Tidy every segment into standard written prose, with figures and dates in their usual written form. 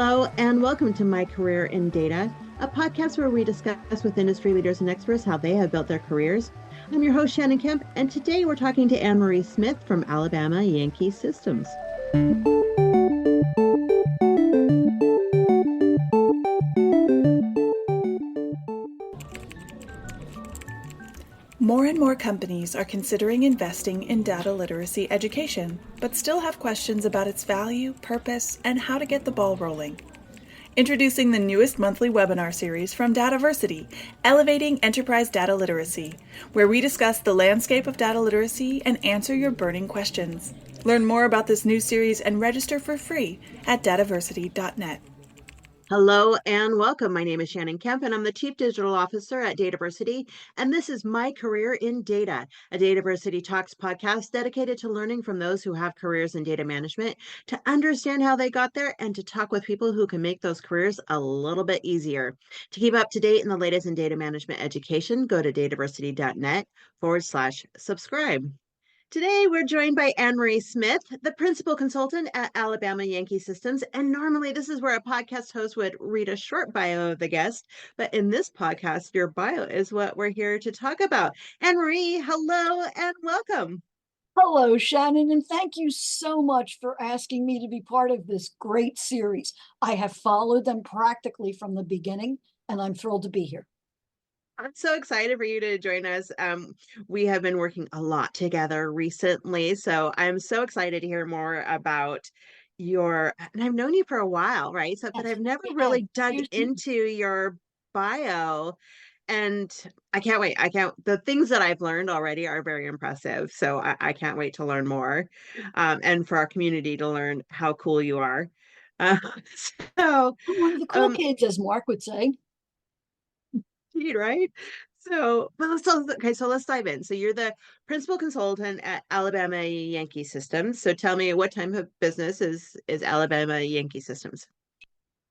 Hello, and welcome to My Career in Data, a podcast where we discuss with industry leaders and experts how they have built their careers. I'm your host, Shannon Kemp, and today we're talking to Anne-Marie Smith from Alabama Yankee Systems. More and more companies are considering investing in data literacy education, but still have questions about its value, purpose, and how to get the ball rolling. Introducing the newest monthly webinar series from DATAVERSITY, Elevating Enterprise Data Literacy, where we discuss the landscape of data literacy and answer your burning questions. Learn more about this new series and register for free at dataversity.net. Hello and welcome. My name is Shannon Kemp, and I'm the Chief Digital Officer at DataVersity, and this is My Career in Data, a DataVersity Talks podcast dedicated to learning from those who have careers in data management, to understand how they got there, and to talk with people who can make those careers a little bit easier. To keep up to date in the latest in data management education, go to dataversity.net/subscribe. Today, we're joined by Anne-Marie Smith, the principal consultant at Alabama Yankee Systems. And normally, this is where a podcast host would read a short bio of the guest. But in this podcast, your bio is what we're here to talk about. Anne-Marie, hello and welcome. Hello, Shannon, and thank you so much for asking me to be part of this great series. I have followed them practically from the beginning, and I'm thrilled to be here. I'm so excited for you to join us. We have been working a lot together recently, so I'm so excited to hear more about and I've known you for a while, right? But I've never really dug into your bio, and I can't wait. The things that I've learned already are very impressive, so I can't wait to learn more, and for our community to learn how cool you are. Uh, I'm one of the cool kids, as Mark would say. Right? So let's dive in. So you're the principal consultant at Alabama Yankee Systems. So tell me, what type of business is Alabama Yankee Systems?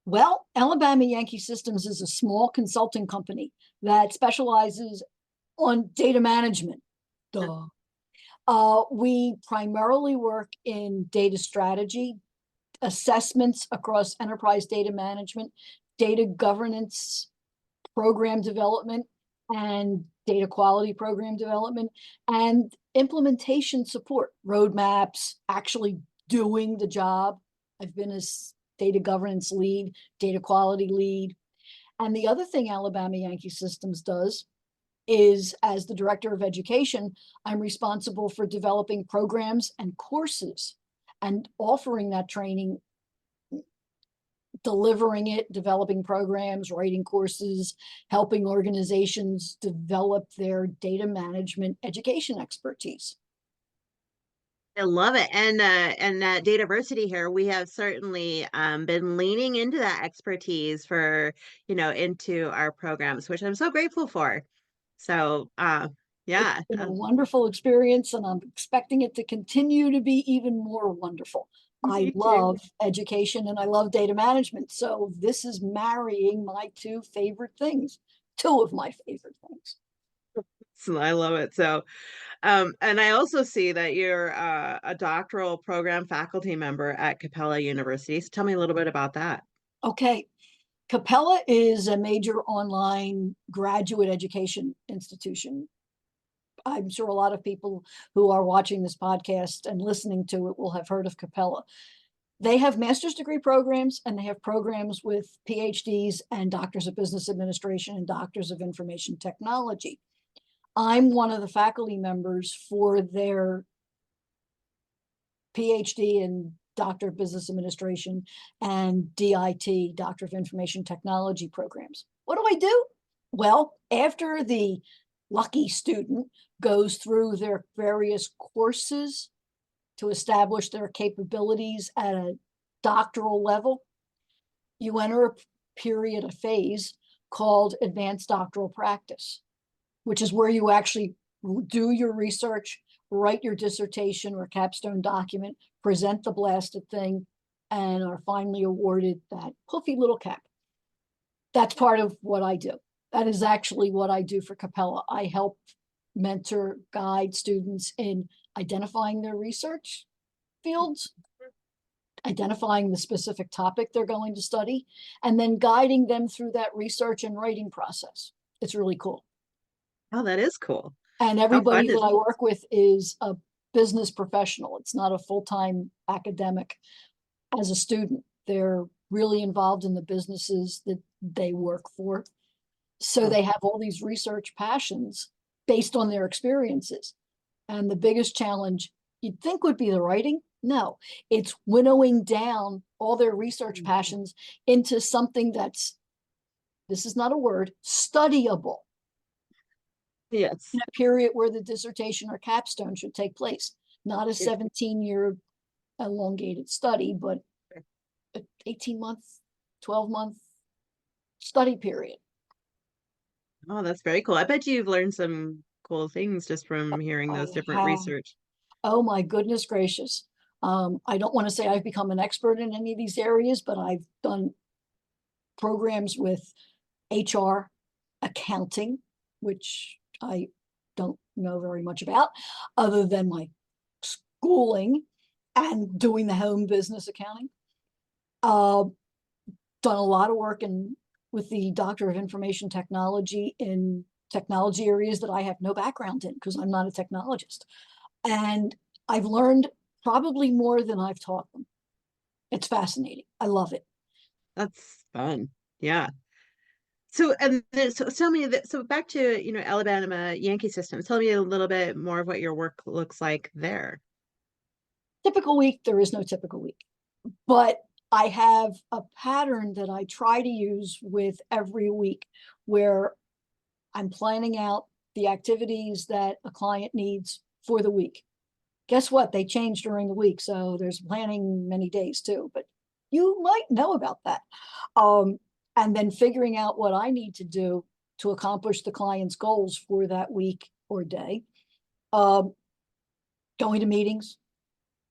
Well, Alabama Yankee Systems is a small consulting company that specializes on data management. Duh. We primarily work in data strategy, assessments across enterprise data management, data governance, program development, and data quality program development, and implementation support, roadmaps, actually doing the job. I've been a data governance lead, data quality lead. And the other thing Alabama Yankee Systems does is, as the director of education, I'm responsible for developing programs and courses and offering that training, delivering it, developing programs, writing courses, helping organizations develop their data management education expertise. I love it. And at DataVersity here, we have certainly been leaning into that expertise for, into our programs, which I'm so grateful for. So, yeah. It's been a wonderful experience, and I'm expecting it to continue to be even more wonderful. I love education and I love data management. So this is marrying my two of my favorite things. So I love it. So, and I also see that you're a doctoral program faculty member at Capella University. So tell me a little bit about that. Okay. Capella is a major online graduate education institution. I'm sure a lot of people who are watching this podcast and listening to it will have heard of Capella. They have master's degree programs, and they have programs with PhDs and doctors of business administration and doctors of information technology. I'm one of the faculty members for their PhD in Doctor of Business Administration and DIT, Doctor of Information Technology programs. What do I do? Well, after the lucky student goes through their various courses to establish their capabilities at a doctoral level, you enter a phase called advanced doctoral practice, which is where you actually do your research, write your dissertation or capstone document, present the blasted thing, and are finally awarded that puffy little cap. That's part of what I do. That is actually what I do for Capella. I help mentor, guide students in identifying their research fields, identifying the specific topic they're going to study, and then guiding them through that research and writing process. It's really cool. Oh, that is cool. And How everybody fun that is I work with is a business professional. It's not a full-time academic as a student. They're really involved in the businesses that they work for. So oh, they have all these research passions based on their experiences. And the biggest challenge you'd think would be the writing. No, it's winnowing down all their research passions into something that's, this is not a word, studyable in yes. a period where the dissertation or capstone should take place. Not a 17-year elongated study, but an 18-month, 12-month study period. Oh, that's very cool. I bet you've learned some cool things just from hearing those I different have, research. oh my goodness gracious. I don't want to say I've become an expert in any of these areas, but I've done programs with HR, accounting, which I don't know very much about, other than my schooling and doing the home business accounting. Uh, Done a lot of work with the Doctor of Information Technology in technology areas that I have no background in because I'm not a technologist. And I've learned probably more than I've taught them. It's fascinating. I love it. That's fun. Yeah. So and so tell me that so back to, Alabama Yankee Systems. Tell me a little bit more of what your work looks like there. Typical week, there is no typical week, but I have a pattern that I try to use with every week where I'm planning out the activities that a client needs for the week. Guess what? They change during the week. So there's planning many days too, but you might know about that. Um, and then figuring out what I need to do to accomplish the client's goals for that week or day. Um, Going to meetings,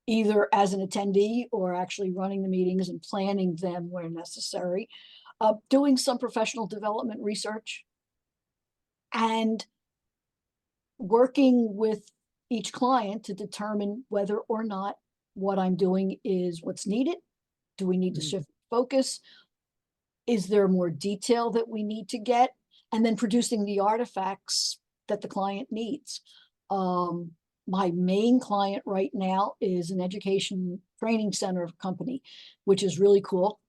either as an attendee or actually running the meetings and planning them where necessary. Doing some professional development research and working with each client to determine whether or not what I'm doing is what's needed. Do we need to Mhm. shift focus? Is there more detail that we need to get? And then producing the artifacts that the client needs. My main client right now is an education training center company, which is really cool.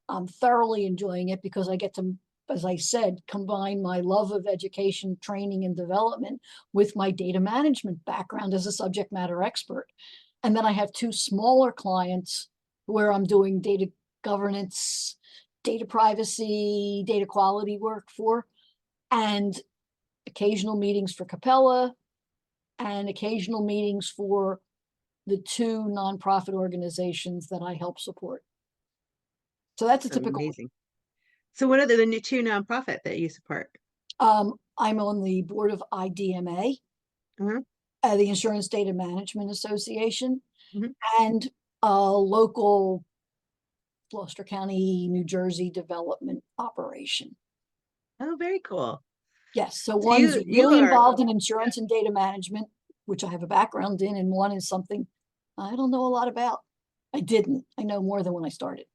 I'm thoroughly enjoying it because I get to, as I said, combine my love of education, training, and development with my data management background as a subject matter expert. And then I have two smaller clients where I'm doing data governance, data privacy, data quality work for, and occasional meetings for Capella and occasional meetings for the two nonprofit organizations that I help support. So that's a typical week. Amazing. So what are the new two nonprofit that you support? I'm on the board of IDMA, Mhm, the Insurance Data Management Association, mhm. and a local Gloucester County, New Jersey development operation. Oh, very cool. Yes, so So one's you really are, involved in yeah. insurance and data management, which I have a background in, and one is something I don't know a lot about. I didn't. I know more than when I started.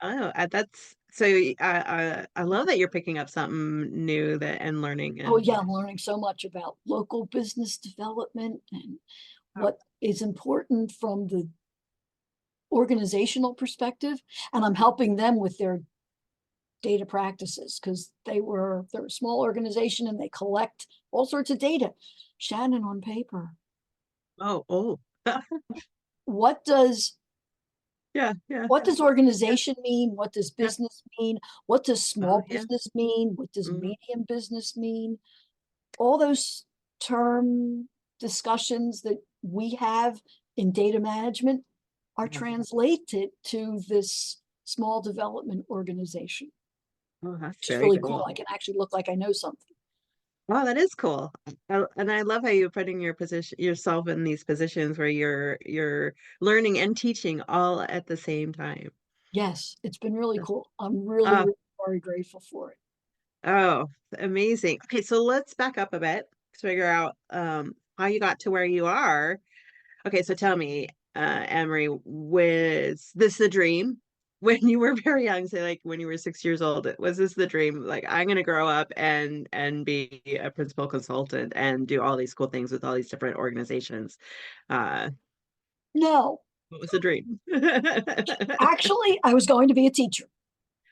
Oh, that's so I love that you're picking up something new that and learning Oh, and yeah, I'm learning so much about local business development and oh, what is important from the organizational perspective. And I'm helping them with their data practices because they're a small organization and they collect all sorts of data. Shannon, on paper, oh. what does Yeah, yeah, what does yeah, organization mean? What does yeah. business mean? What does Oh, small yeah. business mean? What does Hmm. medium business mean? All those term discussions that we have in data management are translated to this small development organization, Oh, that's which is very really cool. cool. I can actually look like I know something. Wow, that is cool. And I love how you're putting yourself in these positions where you're learning and teaching all at the same time. Yes, it's been really That's- cool. I'm really, Oh, really very grateful for it. oh, amazing. Okay, so let's back up a bit to figure out how you got to where you are. Okay, so tell me, Emery, was this the dream? When you were very young, say like when you were 6 years old, was this the dream? Like, I'm gonna grow up and be a principal consultant and do all these cool things with all these different organizations. Uh, No, what was the dream? actually, I was going to be a teacher.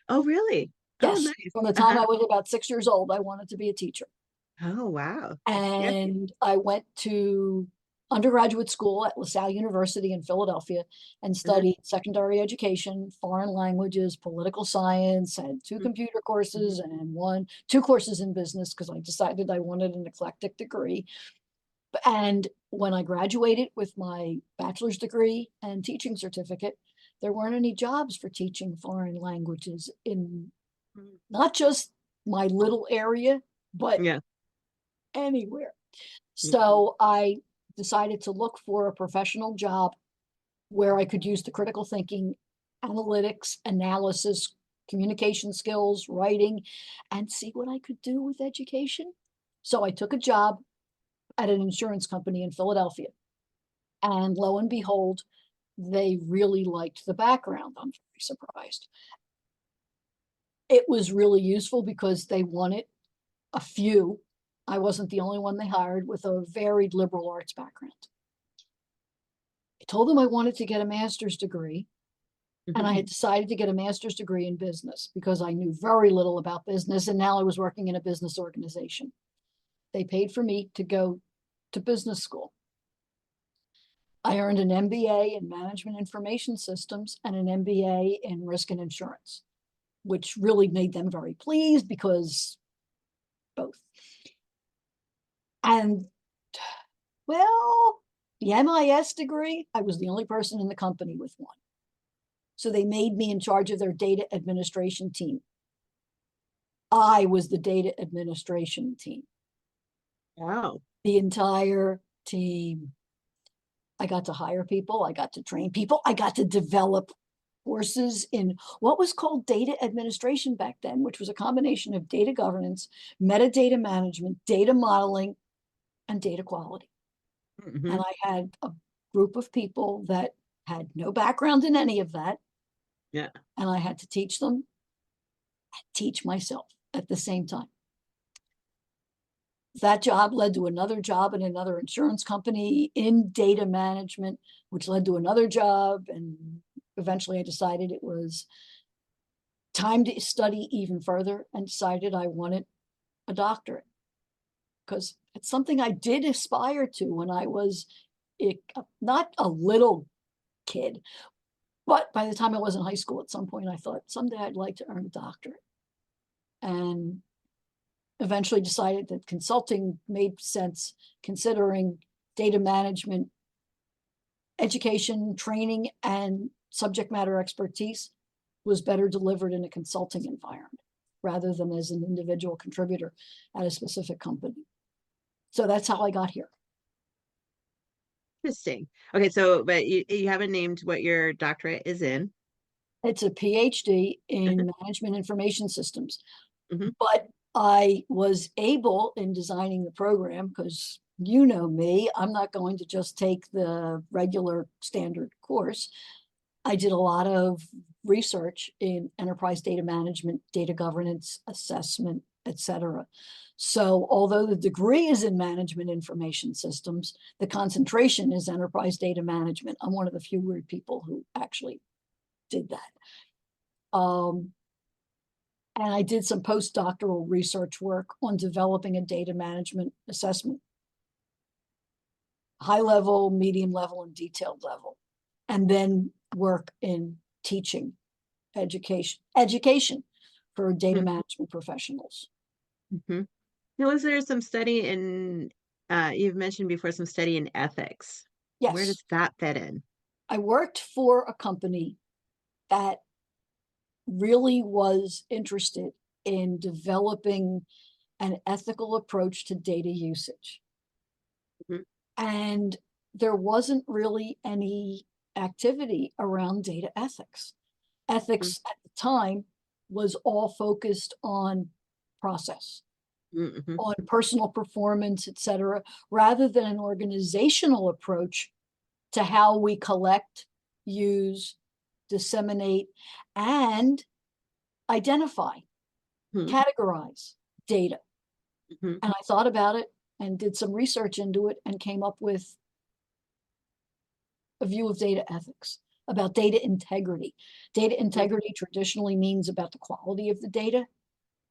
Oh, really? Oh, Yes, nice. from the time Uh-huh. I was about 6 years old, I wanted to be a teacher. Oh, wow. Yeah. And I went to undergraduate school at LaSalle University in Philadelphia and Uh-huh. studied secondary education, foreign languages, political science, had two computer courses Mhm. and two courses in business because I decided I wanted an eclectic degree. And when I graduated with my bachelor's degree and teaching certificate, there weren't any jobs for teaching foreign languages in Mhm. not just my little area, but Yeah. anywhere. Yeah. So I decided to look for a professional job where I could use the critical thinking, analytics, analysis, communication skills, writing, and see what I could do with education. So I took a job at an insurance company in Philadelphia. And lo and behold, they really liked the background. I'm very surprised. It was really useful because they wanted a few. I wasn't the only one they hired with a varied liberal arts background. I told them I wanted to get a master's degree, and I Mhm. had decided to get a master's degree in business because I knew very little about business, and now I was working in a business organization. They paid for me to go to business school. I earned an MBA in management information systems and an MBA in risk and insurance, which really made them very pleased because both. And well, the MIS degree, I was the only person in the company with one. So they made me in charge of their data administration team. I was the data administration team, Wow. the entire team. I got to hire people, I got to train people, I got to develop courses in what was called data administration back then, which was a combination of data governance, metadata management, data modeling, and data quality. And Hmm. I had a group of people that had no background in any of that. Yeah. And I had to teach them, teach myself at the same time. That job led to another job in another insurance company in data management, which led to another job. And eventually I decided it was time to study even further and decided I wanted a doctorate because it's something I did aspire to when I was not a little kid, but by the time I was in high school, at some point, I thought someday I'd like to earn a doctorate. And eventually decided that consulting made sense considering data management, education, training, and subject matter expertise was better delivered in a consulting environment rather than as an individual contributor at a specific company. So that's how I got here. Interesting. Okay, so but you haven't named what your doctorate is in. It's a PhD Uh-huh. in management information systems, Hmm. but I was able in designing the program because you know me, I'm not going to just take the regular standard course. I did a lot of research in enterprise data management, data governance, assessment, etc. So, although the degree is in management information systems, the concentration is enterprise data management. I'm one of the few weird people who actually did that. And I did some postdoctoral research work on developing a data management assessment, high level, medium level, and detailed level, and then work in teaching education for data management professionals. Hmm. Now, was there some study in, you've mentioned before some study in ethics. Where Yes, does that fit in? I worked for a company that really was interested in developing an ethical approach to data usage. Mhm. And there wasn't really any activity around data ethics. Ethics at the time was all focused on process, Mm-hmm. on personal performance, et cetera, rather than an organizational approach to how we collect, use, disseminate, and identify, categorize data. And I thought about it and did some research into it and came up with a view of data ethics, about data integrity. Data integrity traditionally means about the quality of the data.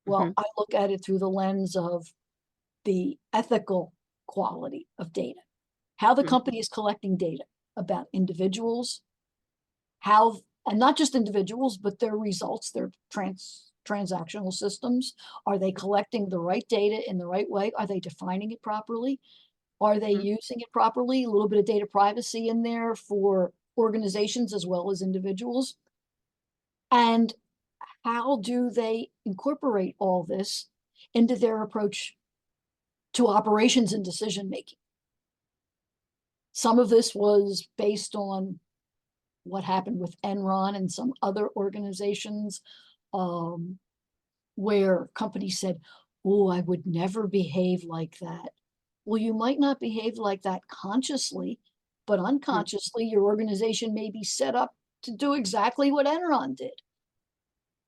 Well, I look at it through the lens of the ethical quality of data, how the company is collecting data about individuals, how, and not just individuals, but their results, their transactional systems. Are they collecting the right data in the right way? Are they defining it properly? Are they using it properly? A little bit of data privacy in there for organizations as well as individuals. And how do they incorporate all this into their approach to operations and decision making? Some of this was based on what happened with Enron and some other organizations, where companies said, oh, I would never behave like that. Well, you might not behave like that consciously, but unconsciously, your organization may be set up to do exactly what Enron did.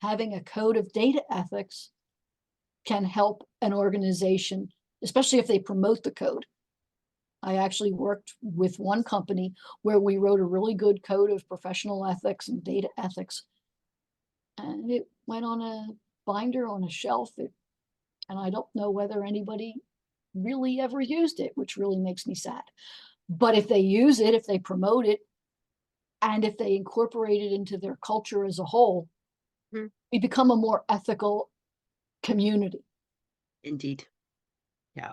Having a code of data ethics can help an organization, especially if they promote the code. I actually worked with one company where we wrote a really good code of professional ethics and data ethics. And it went on a binder on a shelf. And I don't know whether anybody really ever used it, which really makes me sad. But if they use it, if they promote it, and if they incorporate it into their culture as a whole, we become a more ethical community. Indeed. Yeah.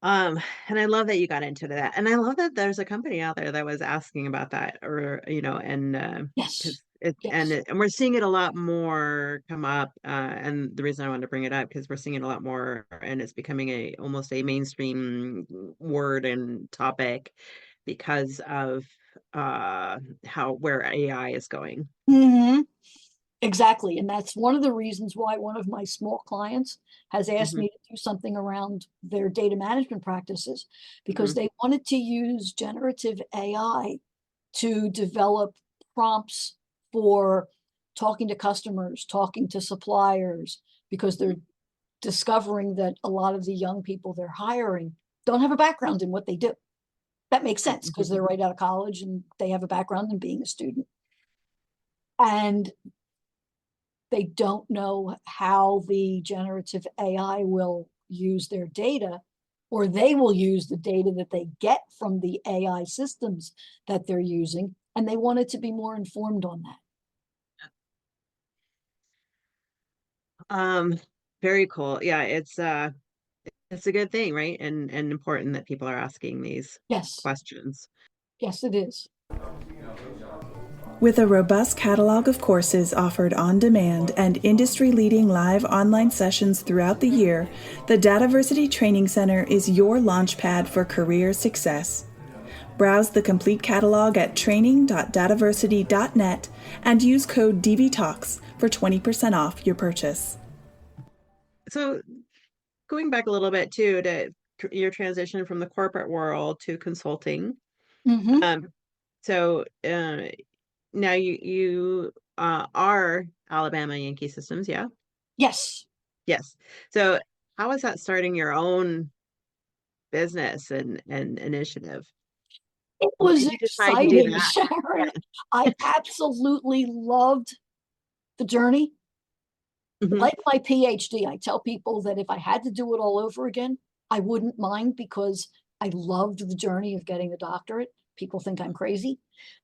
And I love that you got into that. And I love that there's a company out there that was asking about that, or, and Yes. and we're seeing it a lot more come up. And the reason I wanted to bring it up, because we're seeing it a lot more, and it's becoming almost a mainstream word and topic because of where AI is going. Exactly. And that's one of the reasons why one of my small clients has asked me to do something around their data management practices, because they wanted to use generative AI to develop prompts for talking to customers, talking to suppliers, because they're discovering that a lot of the young people they're hiring don't have a background in what they do. That makes sense because they're right out of college and they have a background in being a student. And they don't know how the generative AI will use their data, or they will use the data that they get from the AI systems that they're using. And they wanted to be more informed on that. Very cool. Yeah, it's a good thing, right? And important that people are asking these questions. Yes, it is. With a robust catalog of courses offered on demand and industry-leading live online sessions throughout the year, the DATAVERSITY Training Center is your launchpad for career success. Browse the complete catalog at training.dataversity.net and use code DVTalks for 20% off your purchase. So going back a little bit too, to your transition from the corporate world to consulting. So now you are Alabama Yankee Systems, yeah? Yes. So how is that starting your own business and initiative? It was exciting, that? Sharon. I absolutely loved the journey. Like my PhD, I tell people that if I had to do it all over again, I wouldn't mind, because I loved the journey of getting the doctorate. People think I'm crazy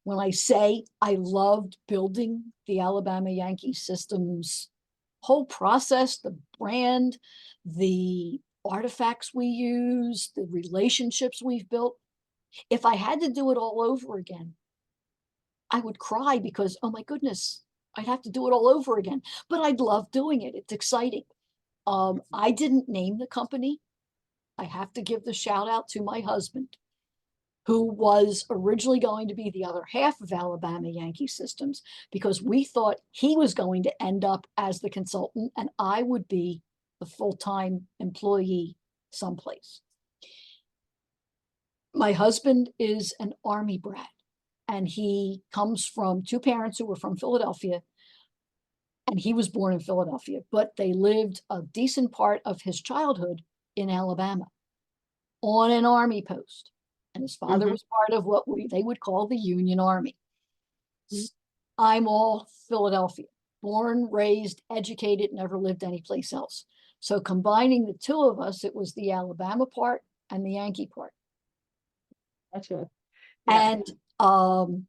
when I say I loved building the Alabama Yankee Systems whole process, the brand, the artifacts we use, the relationships we've built. If I had to do it all over again, I would cry, because, oh my goodness, I'd have to do it all over again. But I'd love doing it. It's exciting. I didn't name the company. I have to give the shout out to my husband, who was originally going to be the other half of Alabama Yankee Systems, because we thought he was going to end up as the consultant and I would be the full-time employee someplace. My husband is an Army brat, and he comes from two parents who were from Philadelphia, and he was born in Philadelphia, but they lived a decent part of his childhood in Alabama on an Army post. And his father Hmm. was part of what they would call the Union Army. Hmm. I'm all Philadelphia, born, raised, educated, never lived anyplace else. So combining the two of us, it was the Alabama part and the Yankee part. Gotcha. Yeah. And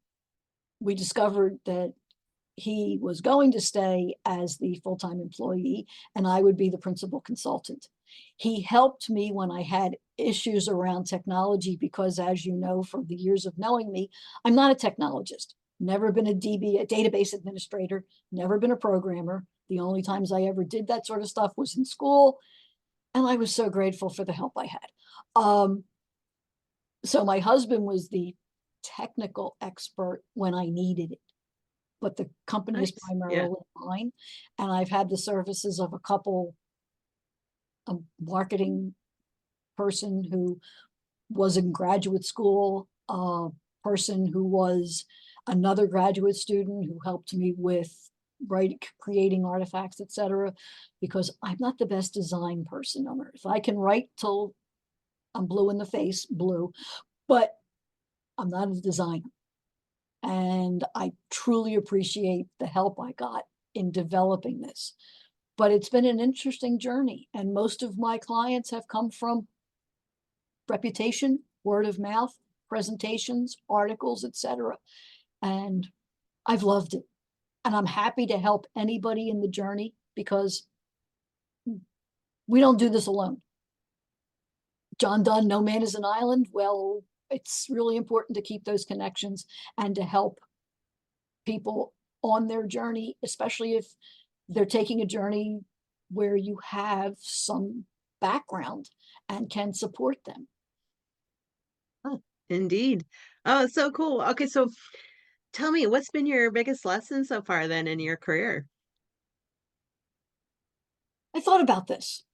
we discovered that he was going to stay as the full-time employee and I would be the principal consultant. He helped me when I had issues around technology because, as you know, from the years of knowing me, I'm not a technologist. Never been a DB, a database administrator, never been a programmer. The only times I ever did that sort of stuff was in school, and I was so grateful for the help I had. So my husband was the technical expert when I needed it, but the company is Nice. Yeah. primarily mine. And I've had the services of a couple, a marketing person who was in graduate school, a person who was another graduate student who helped me with creating artifacts, etc. Because I'm not the best design person on earth. I can write till I'm blue in the face, blue, but I'm not a designer. And I truly appreciate the help I got in developing this. But it's been an interesting journey. And most of my clients have come from reputation, word of mouth, presentations, articles, etc. And I've loved it. And I'm happy to help anybody in the journey because we don't do this alone. John Donne, no man is an island. Well, it's really important to keep those connections and to help people on their journey, especially if they're taking a journey where you have some background and can support them. Oh, indeed. Oh, so cool. Okay, so tell me, what's been your biggest lesson so far then in your career? I thought about this.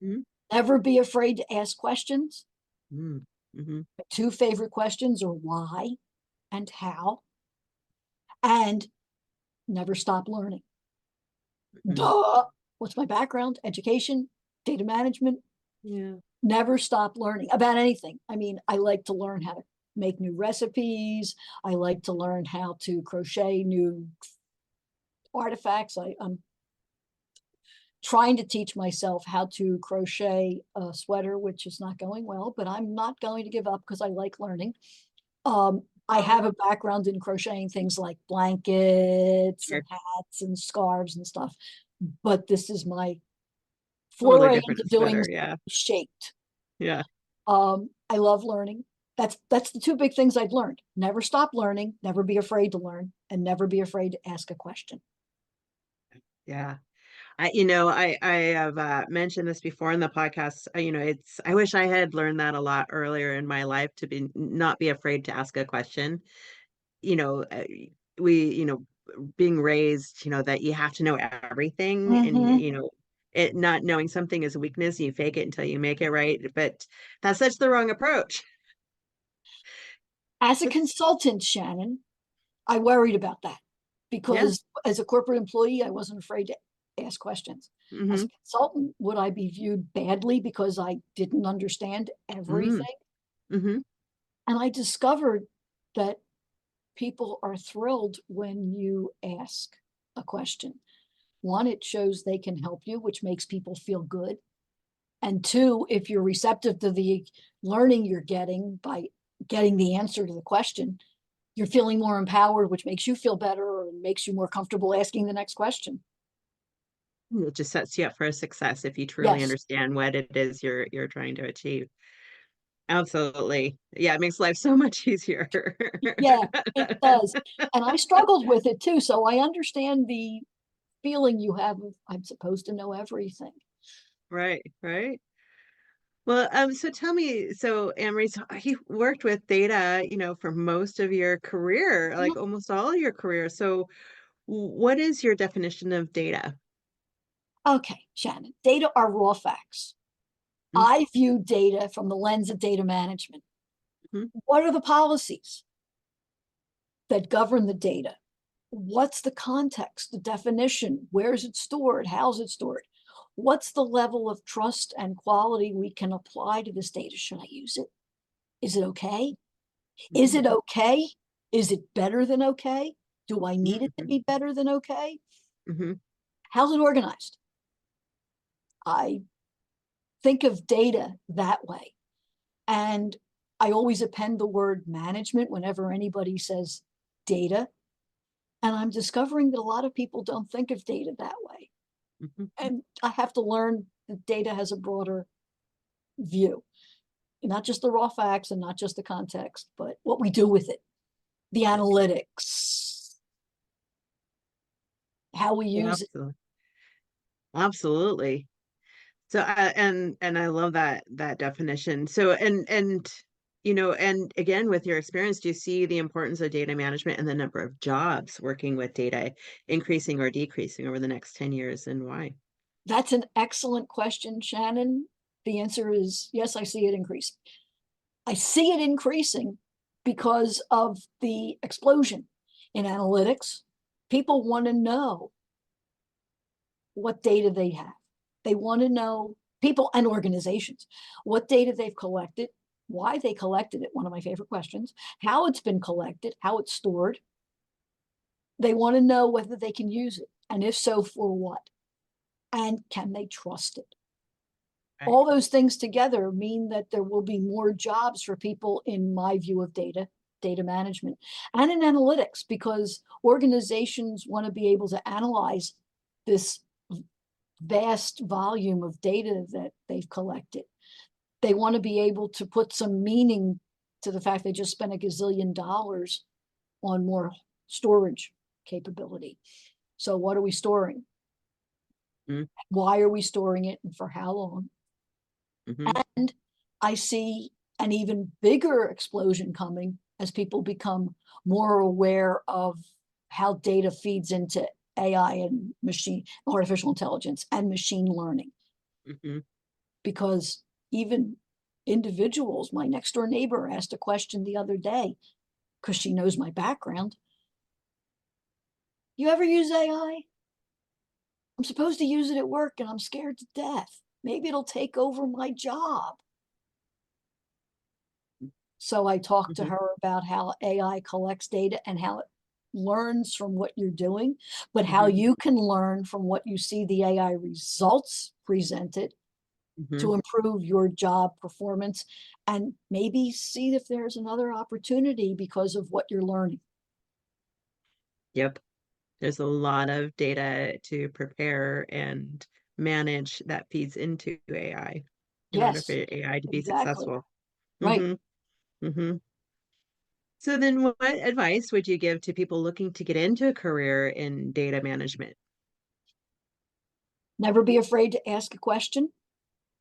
Mm-hmm. Never be afraid to ask questions. Mm-hmm. My two favorite questions are why and how, and never stop learning. Hmm. Duh. What's my background? Education, data management. Yeah. Never stop learning about anything. I mean, I like to learn how to make new recipes. I like to learn how to crochet new artifacts. I'm trying to teach myself how to crochet a sweater, which is not going well, but I'm not going to give up because I like learning. I have a background in crocheting things like blankets and Sure. hats and scarves and stuff, but this is my Totally foray into different doing sweater. Yeah. shaped. Yeah. I love learning. That's the two big things I've learned. Never stop learning, never be afraid to learn, and never be afraid to ask a question. Yeah. I have mentioned this before in the podcast. I wish I had learned that a lot earlier in my life to be not be afraid to ask a question. You know, we, being raised, that you have to know everything, and Mm-hmm. it not knowing something is a weakness. You fake it until you make it right, but that's such the wrong approach. As a That's consultant, Shannon, I worried about that Yeah. because as a corporate employee, I wasn't afraid to ask questions. As Mm-hmm. a consultant, would I be viewed badly because I didn't understand Mm-hmm. everything? Mm-hmm. And I discovered that people are thrilled when you ask a question. One, it shows they can help you, which makes people feel good. And two, if you're receptive to the learning you're getting by getting the answer to the question, you're feeling more empowered, which makes you feel better and makes you more comfortable asking the next question. It just sets you up for a success if you truly Yes. understand what it is you're trying to achieve. Absolutely. Yeah, it makes life so much easier. Yeah, it does. And I struggled with it too. So I understand the feeling you have of I'm supposed to know everything. Right, right. Well, so tell me, so Amory, so you worked with data, for most of your career, like almost all your career. So what is your definition of data? Okay, Shannon, data are raw facts. Mm. I view data from the lens of data management. What are the policies that govern the data? What's the context, the definition? Where is it stored? How's it stored? What's the level of trust and quality we can apply to this data? Should I use it? Is it okay? Is it okay? Is it better than okay? Do I need it to be better than okay? How's it organized? I think of data that way. And I always append the word management whenever anybody says data. And I'm discovering that a lot of people don't think of data that way. And I have to learn that data has a broader view, not just the raw facts and not just the context, but what we do with it, the analytics, how we use it. Absolutely. So and I love that definition. So and and again with your experience, do you see the importance of data management and the number of jobs working with data increasing or decreasing over the next 10 years, and why? That's an excellent question, Shannon. The answer is yes, I see it increasing. I see it increasing because of the explosion in analytics. People want to know what data they have. They want to know, people and organizations, what data they've collected, why they collected it, one of my favorite questions, how it's been collected, how it's stored. They want to know whether they can use it, and if so, for what? And can they trust it? Right. All those things together mean that there will be more jobs for people, in my view of data management, and in analytics, because organizations want to be able to analyze this vast volume of data that they've collected. They want to be able to put some meaning to the fact they just spent $1 gazillion on more storage capability. So what are we storing? Why are we storing it, and for how long? And I see an even bigger explosion coming as people become more aware of how data feeds into AI and artificial intelligence and machine learning. Because even individuals, my next door neighbor asked a question the other day, because she knows my background. You ever use AI? I'm supposed to use it at work and I'm scared to death. Maybe it'll take over my job. So I talked to her about how AI collects data and how it learns from what you're doing, but how you can learn from what you see the AI results presented to improve your job performance, and maybe see if there's another opportunity because of what you're learning. Yep. There's a lot of data to prepare and manage that feeds into AI in order for Yes, AI to be exactly. successful. Right. So then what advice would you give to people looking to get into a career in data management? Never be afraid to ask a question.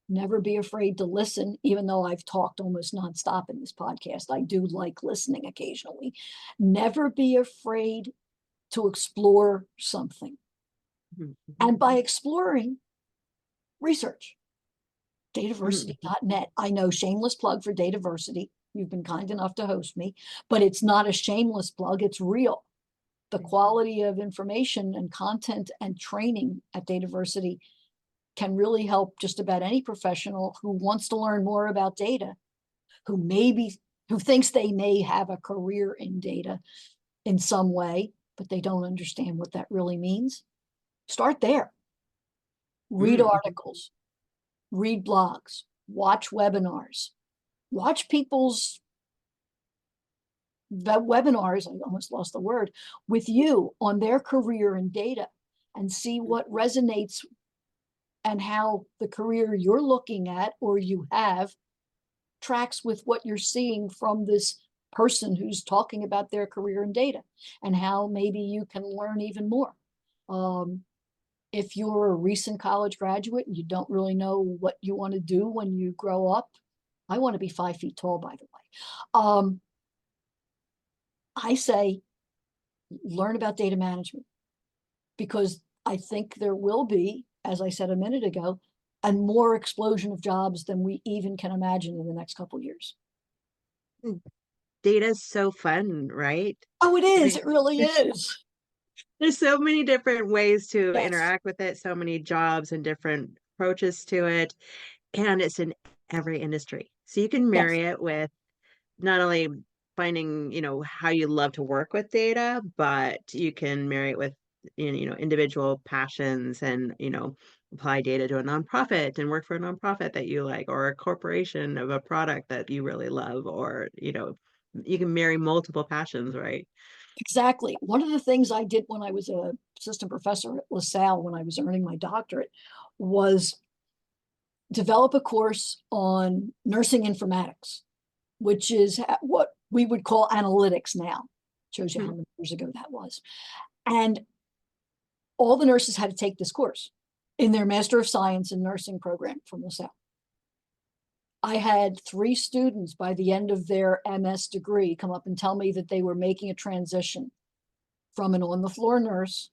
Never be afraid to listen, even though I've talked almost nonstop in this podcast. I do like listening occasionally. Never be afraid to explore something. And by exploring, research. Dataversity.net. I know, shameless plug for Dataversity. You've been kind enough to host me, but it's not a shameless plug. It's real. The quality of information and content and training at Dataversity can really help just about any professional who wants to learn more about data, who thinks they may have a career in data in some way, but they don't understand what that really means. Start there. Read articles, read blogs, watch webinars, watch people's webinars, I almost lost the word, with you on their career in data, and see what resonates and how the career you're looking at or you have tracks with what you're seeing from this person who's talking about their career in data, and how maybe you can learn even more. If you're a recent college graduate and you don't really know what you want to do when you grow up, I want to be 5 feet tall, by the way. I say learn about data management, because I think there will be, as I said a minute ago, a more explosion of jobs than we even can imagine in the next couple of years. data is so fun, right? Oh, it I is. mean, It really is. there's so many different ways to Yes. interact with it, so many jobs and different approaches to it, and it's in every industry. So you can Yes. marry it with not only finding, how you love to work with data, but you can marry it with, individual passions and, apply data to a nonprofit and work for a nonprofit that you like, or a corporation of a product that you really love, or, you can marry multiple passions, right? Exactly. One of the things I did when I was a assistant professor at LaSalle when I was earning my doctorate was develop a course on nursing informatics, which is what we would call analytics now. Shows you how Mhm. many years ago that was. And all the nurses had to take this course in their Master of Science in Nursing program from LaSalle. I had 3 students by the end of their MS degree come up and tell me that they were making a transition from an on the floor nurse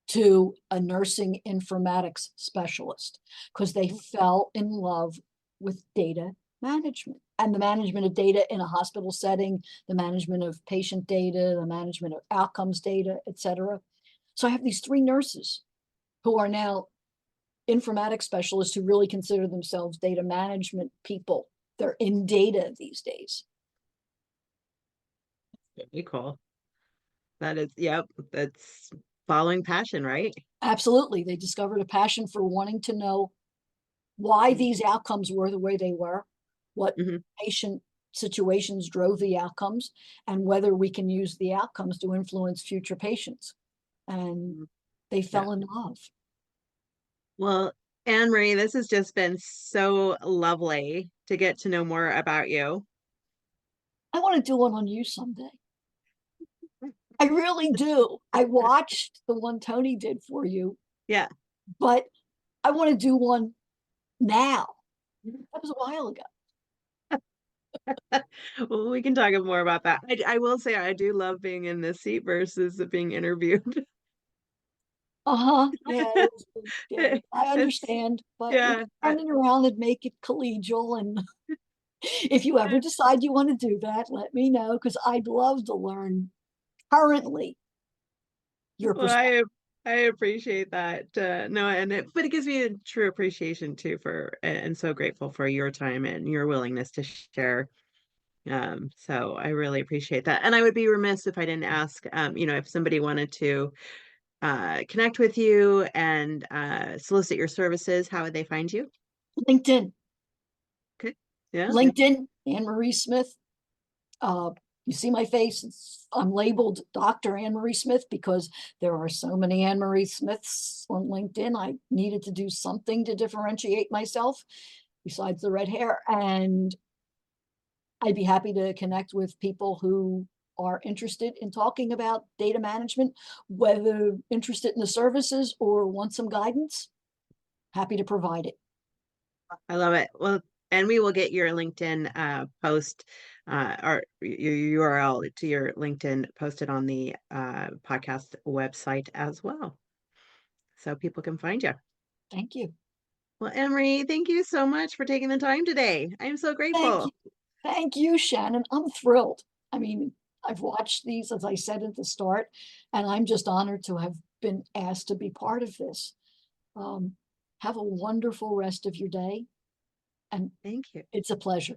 to a nursing informatics specialist because they fell in love with data management and the management of data in a hospital setting, the management of patient data, the management of outcomes data, etc. So I have these 3 nurses who are now informatics specialists who really consider themselves data management people. They're in data these days. Very cool. That is, yep, that's following passion, right? Absolutely. They discovered a passion for wanting to know why these outcomes were the way they were, what Mm-hmm. patient situations drove the outcomes, and whether we can use the outcomes to influence future patients. And they Yeah. fell in love. Well, Anne Marie, this has just been so lovely to get to know more about you. I want to do one on you someday. I really do. I watched the one Tony did for you, Yeah. but I want to do one now. That was a while ago. Well, we can talk more about that. I will say I do love being in this seat versus being interviewed. Uh-huh. Yeah, yeah, I It's, understand, but we yeah. can turn it around and make it collegial. And if you ever decide you want to do that, let me know because I'd love to learn currently your Well, perspective. I appreciate that. No, but it gives me a true appreciation too and so grateful for your time and your willingness to share. So I really appreciate that. And I would be remiss if I didn't ask, if somebody wanted to connect with you and solicit your services, how would they find you? LinkedIn, Okay. Yeah. LinkedIn, Anne Marie Smith. Uh, you see my face. I'm labeled Dr. Anne Marie Smith because there are so many Anne Marie Smiths on LinkedIn. I needed to do something to differentiate myself besides the red hair. And I'd be happy to connect with people who are interested in talking about data management, whether interested in the services or want some guidance. Happy to provide it. I love it. Well, and we will get your LinkedIn post or your URL to your LinkedIn posted on the podcast website as well, so people can find you. Thank you. Well, Emery, thank you so much for taking the time today. I'm so Thank grateful. you. Thank you, Shannon. I'm thrilled. I mean, I've watched these, as I said at the start, and I'm just honored to have been asked to be part of this. Um, have a wonderful rest of your day, and Thank you. it's a pleasure.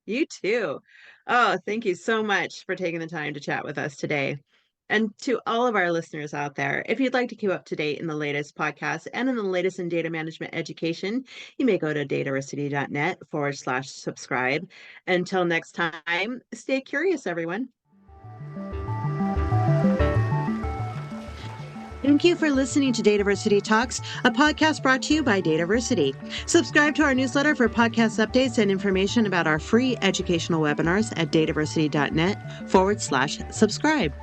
You too. Oh, thank you so much for taking the time to chat with us today. And to all of our listeners out there, if you'd like to keep up to date in the latest podcasts and in the latest in data management education, you may go to dataversity.net/subscribe. Until next time, stay curious, everyone. Thank you for listening to DATAVERSITY Talks, a podcast brought to you by DATAVERSITY. Subscribe to our newsletter for podcast updates and information about our free educational webinars at dataversity.net/subscribe.